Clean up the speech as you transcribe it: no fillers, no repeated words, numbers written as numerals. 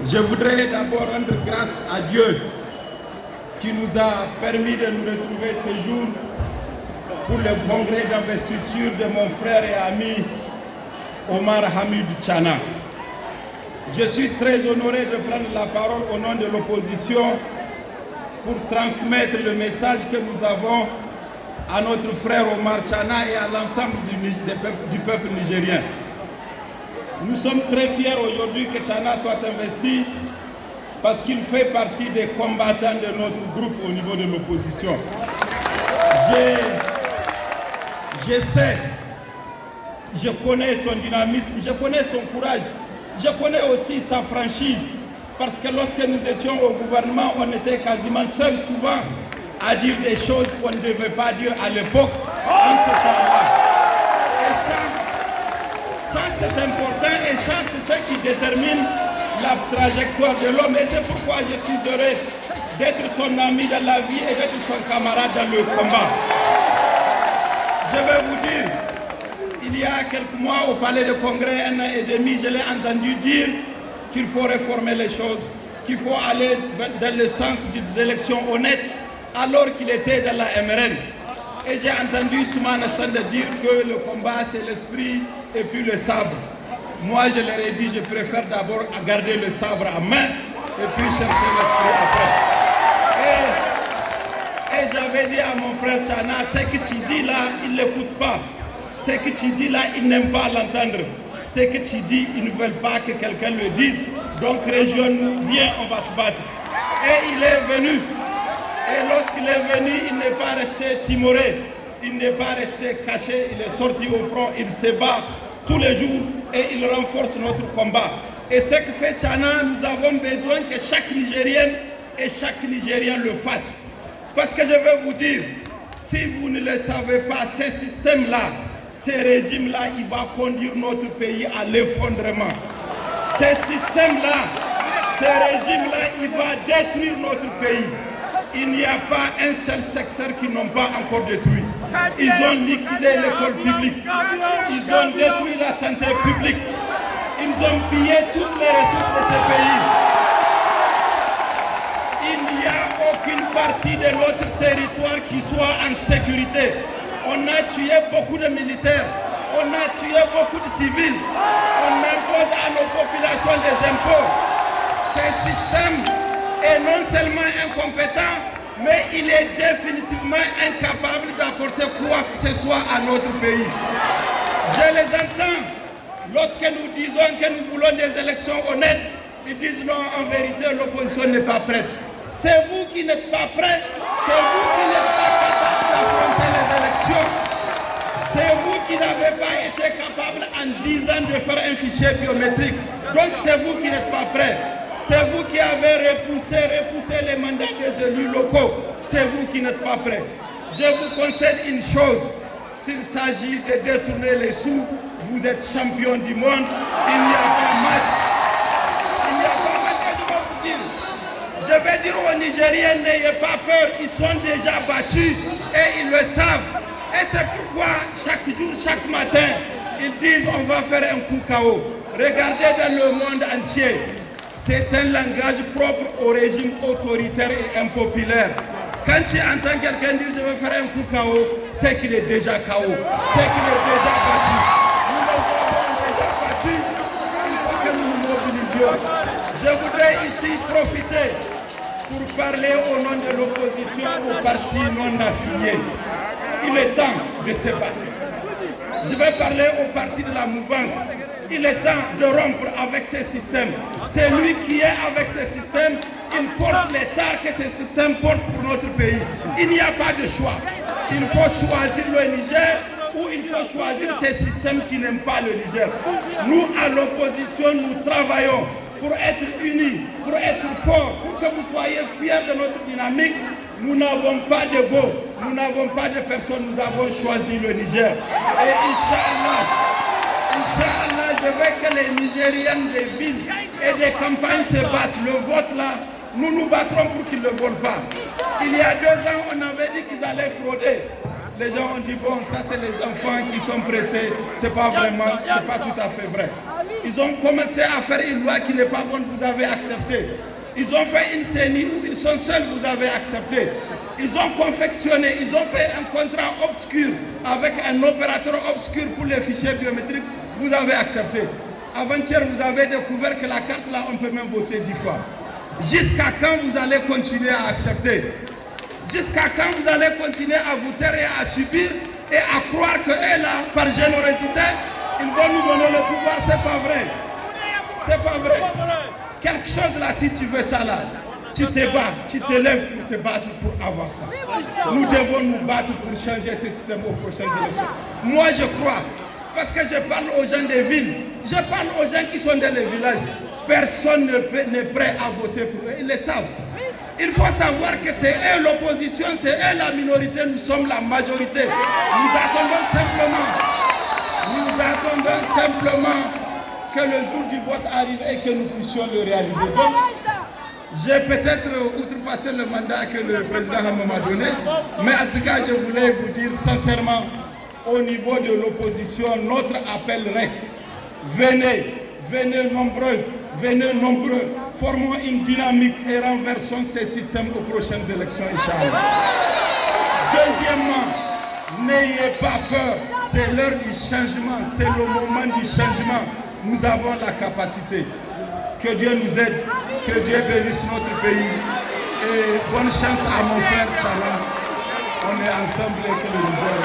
Je voudrais d'abord rendre grâce à Dieu qui nous a permis de nous retrouver ce jour pour le congrès d'investiture de mon frère et ami Omar Hamid Tchana. Je suis très honoré de prendre la parole au nom de l'opposition pour transmettre le message que nous avons à notre frère Omar Tchana et à l'ensemble du peuple nigérien. Nous sommes très fiers aujourd'hui que Tchana soit investi parce qu'il fait partie des combattants de notre groupe au niveau de l'opposition. Je sais, je connais son dynamisme, je connais son courage, je connais aussi sa franchise parce que lorsque nous étions au gouvernement, on était quasiment seuls souvent à dire des choses qu'on ne devait pas dire à l'époque, en ce temps-là. Et ça c'est important et ça c'est ce qui détermine la trajectoire de l'homme. Et c'est pourquoi je suis heureux d'être son ami dans la vie et d'être son camarade dans le combat. Je vais vous dire, il y a quelques mois au palais de congrès, 1 an et demi, je l'ai entendu dire qu'il faut réformer les choses, qu'il faut aller dans le sens des élections honnêtes, alors qu'il était dans la MRN. Et j'ai entendu Soumana Sanda dire que le combat c'est l'esprit et puis le sabre. Moi je leur ai dit, je préfère d'abord garder le sabre à main et puis chercher l'esprit après. Et j'avais dit à mon frère Tchana, ce que tu dis là, il ne l'écoute pas. Ce que tu dis là, il n'aime pas l'entendre. Ce que tu dis, ils ne veulent pas que quelqu'un le dise. Donc région-nous, viens, on va se battre. Et il est venu. Et lorsqu'il est venu, il n'est pas resté timoré, il n'est pas resté caché, il est sorti au front, il se bat tous les jours et il renforce notre combat. Et ce que fait Tchana, nous avons besoin que chaque Nigérienne et chaque Nigérien le fasse. Parce que je vais vous dire, si vous ne le savez pas, ces systèmes-là, ces régimes-là, il va conduire notre pays à l'effondrement. Ces systèmes-là, ces régimes-là, il va détruire notre pays. Il n'y a pas un seul secteur qu'ils n'ont pas encore détruit. Ils ont liquidé l'école publique. Ils ont détruit la santé publique. Ils ont pillé toutes les ressources de ce pays. Il n'y a aucune partie de notre territoire qui soit en sécurité. On a tué beaucoup de militaires. On a tué beaucoup de civils. On impose à nos populations des impôts. Ces systèmes est non seulement incompétent, mais il est définitivement incapable d'apporter quoi que ce soit à notre pays. Je les entends, lorsque nous disons que nous voulons des élections honnêtes, ils disent non, en vérité, l'opposition n'est pas prête. C'est vous qui n'êtes pas prêts, c'est vous qui n'êtes pas capable d'affronter les élections. C'est vous qui n'avez pas été capable en 10 ans de faire un fichier biométrique. Donc c'est vous qui n'êtes pas prêts. C'est vous qui avez repoussé les mandats des élus locaux. C'est vous qui n'êtes pas prêts. Je vous concède une chose. S'il s'agit de détourner les sous, vous êtes champion du monde. Il n'y a pas match. Il n'y a pas match, je vais vous dire. Je vais dire aux Nigériens, n'ayez pas peur. Ils sont déjà battus et ils le savent. Et c'est pourquoi chaque jour, chaque matin, ils disent on va faire un coup KO. Regardez dans le monde entier. C'est un langage propre au régime autoritaire et impopulaire. Quand tu entends quelqu'un dire je vais faire un coup KO, c'est qu'il est déjà KO, c'est qu'il est déjà battu. Nous l'avons déjà battu, il faut que nous nous mobilisions. Je voudrais ici profiter pour parler au nom de l'opposition aux partis non affiliés. Il est temps de se battre. Je vais parler aux partis de la mouvance. Il est temps de rompre avec ces systèmes. C'est lui qui est avec ces systèmes, il porte les tares que ces systèmes portent pour notre pays. Il n'y a pas de choix. Il faut choisir le Niger ou il faut choisir ces systèmes qui n'aiment pas le Niger. Nous, à l'opposition, nous travaillons pour être unis, pour être forts, pour que vous soyez fiers de notre dynamique. Nous n'avons pas d'ego, nous n'avons pas de personne, nous avons choisi le Niger. Et Inch'Allah, je veux que les Nigériens des villes et des campagnes se battent. Le vote là, nous nous battrons pour qu'ils ne le volent pas. Il y a 2 ans, on avait dit qu'ils allaient frauder. Les gens ont dit, bon, ça c'est les enfants qui sont pressés. C'est pas vraiment, c'est pas tout à fait vrai. Ils ont commencé à faire une loi qui n'est pas bonne, vous avez accepté. Ils ont fait une CENI où ils sont seuls, vous avez accepté. Ils ont confectionné, ils ont fait un contrat obscur avec un opérateur obscur pour les fichiers biométriques, vous avez accepté. Avant-hier, vous avez découvert que la carte là, on peut même voter 10 fois. Jusqu'à quand vous allez continuer à accepter? Jusqu'à quand vous allez continuer à vous taire et à subir et à croire que là, par générosité, ils vont nous donner le pouvoir? C'est pas vrai. C'est pas vrai. Quelque chose là, si tu veux ça là, tu te bats, tu te lèves pour te battre pour avoir ça. Nous devons nous battre pour changer ce système aux prochaines élections. Moi je crois, parce que je parle aux gens des villes, je parle aux gens qui sont dans les villages. Personne n'est prêt à voter pour eux, ils le savent. Il faut savoir que c'est eux l'opposition, c'est eux la minorité, nous sommes la majorité. Nous attendons simplement que le jour du vote arrive et que nous puissions le réaliser. Donc, j'ai peut-être outrepassé le mandat que le président m'a donné, mais en tout cas, je voulais vous dire sincèrement, au niveau de l'opposition, notre appel reste. Venez, venez nombreuses, venez nombreux, formons une dynamique et renversons ces systèmes aux prochaines élections, Inch'Allah. Deuxièmement, n'ayez pas peur, c'est l'heure du changement, c'est le moment du changement. Nous avons la capacité. Que Dieu nous aide, que Dieu bénisse notre pays. Et bonne chance à mon frère Tchana. On est ensemble et que le Niger.